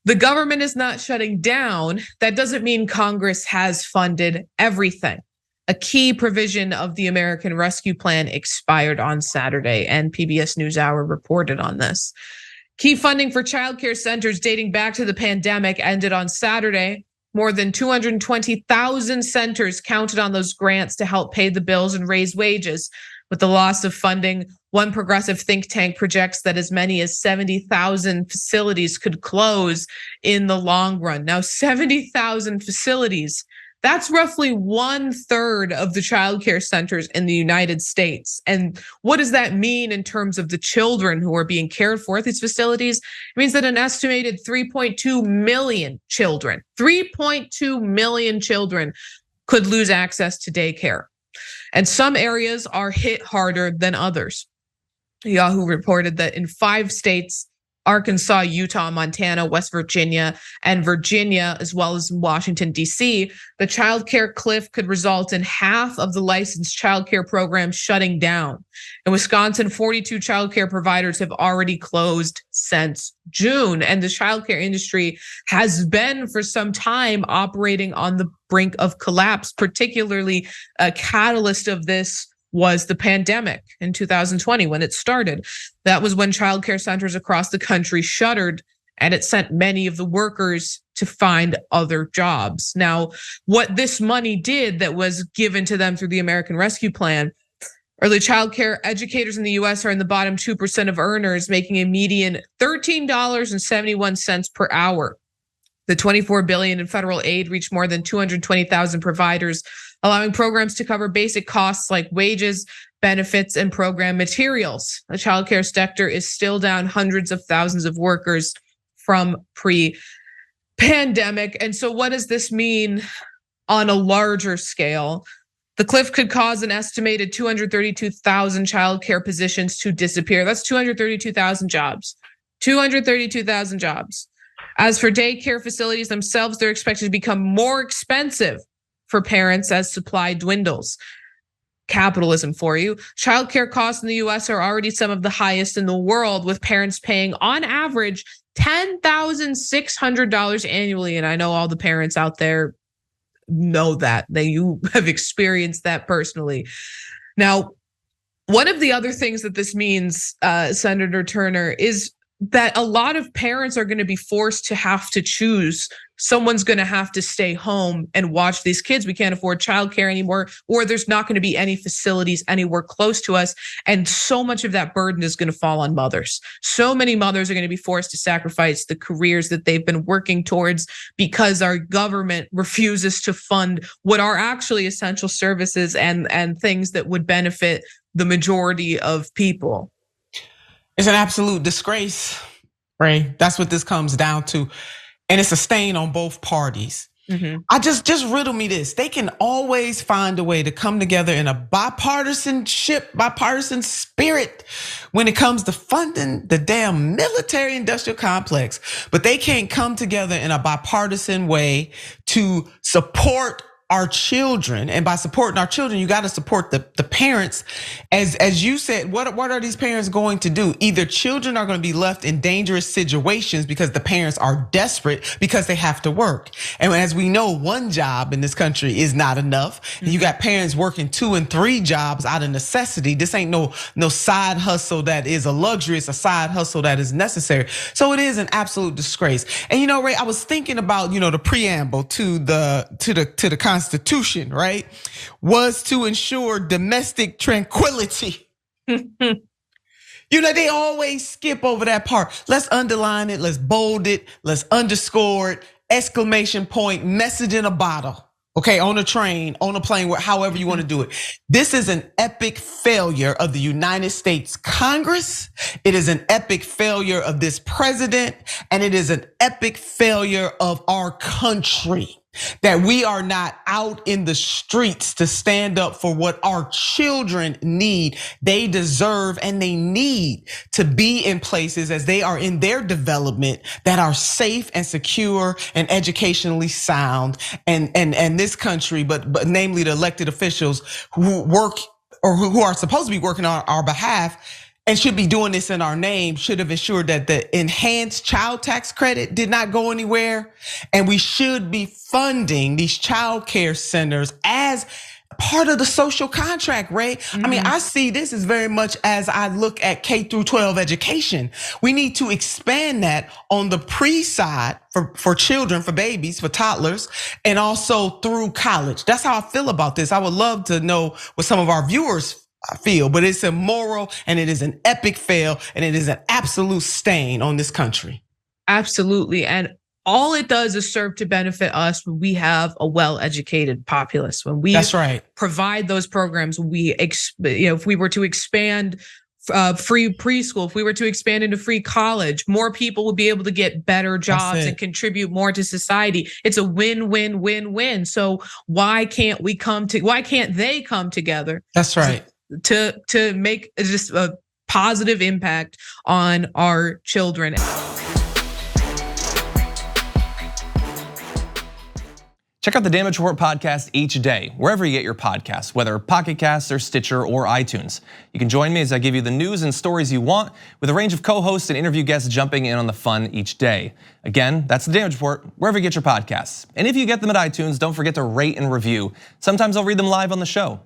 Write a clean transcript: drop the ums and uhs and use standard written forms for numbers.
The government is not shutting down. That doesn't mean Congress has funded everything. A key provision of the American Rescue Plan expired on Saturday, and PBS NewsHour reported on this. Key funding for childcare centers dating back to the pandemic ended on Saturday. More than 220,000 centers counted on those grants to help pay the bills and raise wages. With the loss of funding, one progressive think tank projects that as many as 70,000 facilities could close in the long run. Now, 70,000 facilities, that's roughly 1/3 of the childcare centers in the United States. And what does that mean in terms of the children who are being cared for at these facilities? It means that an estimated 3.2 million children, 3.2 million children could lose access to daycare. And some areas are hit harder than others. Yahoo reported that in 5 states, Arkansas, Utah, Montana, West Virginia, and Virginia, as well as Washington, D.C., the childcare cliff could result in half of the licensed childcare programs shutting down. In Wisconsin, 42 childcare providers have already closed since June, and the childcare industry has been for some time operating on the brink of collapse. Particularly, a catalyst of this was the pandemic in 2020 when it started. That was when childcare centers across the country shuttered, and it sent many of the workers to find other jobs. Now, what this money did that was given to them through the American Rescue Plan, early childcare educators in the US are in the bottom 2% of earners, making a median $13.71 per hour. The $24 billion in federal aid reached more than 220,000 providers, allowing programs to cover basic costs like wages, benefits, and program materials. The childcare sector is still down hundreds of thousands of workers from pre-pandemic. And so what does this mean on a larger scale? The cliff could cause an estimated 232,000 childcare positions to disappear. That's 232,000 jobs. 232,000 jobs. As for daycare facilities themselves, they're expected to become more expensive for parents as supply dwindles. Capitalism for you. Childcare costs in the US are already some of the highest in the world, with parents paying on average $10,600 annually. And I know all the parents out there know that you have experienced that personally. Now, one of the other things that this means, Senator Turner, is that a lot of parents are going to be forced to have to choose. Someone's going to have to stay home and watch these kids. We can't afford childcare anymore, or there's not going to be any facilities anywhere close to us. And so much of that burden is going to fall on mothers. So many mothers are going to be forced to sacrifice the careers that they've been working towards because our government refuses to fund what are actually essential services and things that would benefit the majority of people. It's an absolute disgrace, Ray. That's what this comes down to. And it's a stain on both parties. I just riddle me this. They can always find a way to come together in a bipartisan spirit when it comes to funding the damn military industrial complex. But they can't come together in a bipartisan way to support our children. And by supporting our children, you got to support the parents. As you said, what are these parents going to do? Either children are going to be left in dangerous situations because the parents are desperate because they have to work. And as we know, one job in this country is not enough. You got parents working 2 and 3 jobs out of necessity. This ain't no side hustle that is a luxury. It's a side hustle that is necessary. So it is an absolute disgrace. And Ray, I was thinking about, the preamble to the Constitution, right? Was to ensure domestic tranquility. They always skip over that part. Let's underline it, let's bold it, let's underscore it, exclamation point, message in a bottle. Okay, on a train, on a plane, however you want to do it. This is an epic failure of the United States Congress. It is an epic failure of this president, and it is an epic failure of our country. That we are not out in the streets to stand up for what our children need. They deserve and they need to be in places as they are in their development that are safe and secure and educationally sound. And this country, but namely the elected officials who work or who are supposed to be working on our behalf, and should be doing this in our name, should have ensured that the enhanced child tax credit did not go anywhere. And we should be funding these child care centers as part of the social contract, Ray. I mean, I see this as very much as I look at K through 12 education. We need to expand that on the pre side for children, for babies, for toddlers, and also through college. That's how I feel about this. I would love to know what some of our viewers feel, but it's immoral and it is an epic fail and it is an absolute stain on this country. Absolutely, and all it does is serve to benefit us when we have a well-educated populace. When we provide those programs, if we were to expand free preschool, if we were to expand into free college, more people would be able to get better jobs and contribute more to society. It's a win-win-win-win. So why can't they come together? That's right. To make just a positive impact on our children. Check out the Damage Report podcast each day, wherever you get your podcasts, whether Pocket Casts or Stitcher or iTunes. You can join me as I give you the news and stories you want, with a range of co-hosts and interview guests jumping in on the fun each day. Again, that's the Damage Report, wherever you get your podcasts. And if you get them at iTunes, don't forget to rate and review. Sometimes I'll read them live on the show.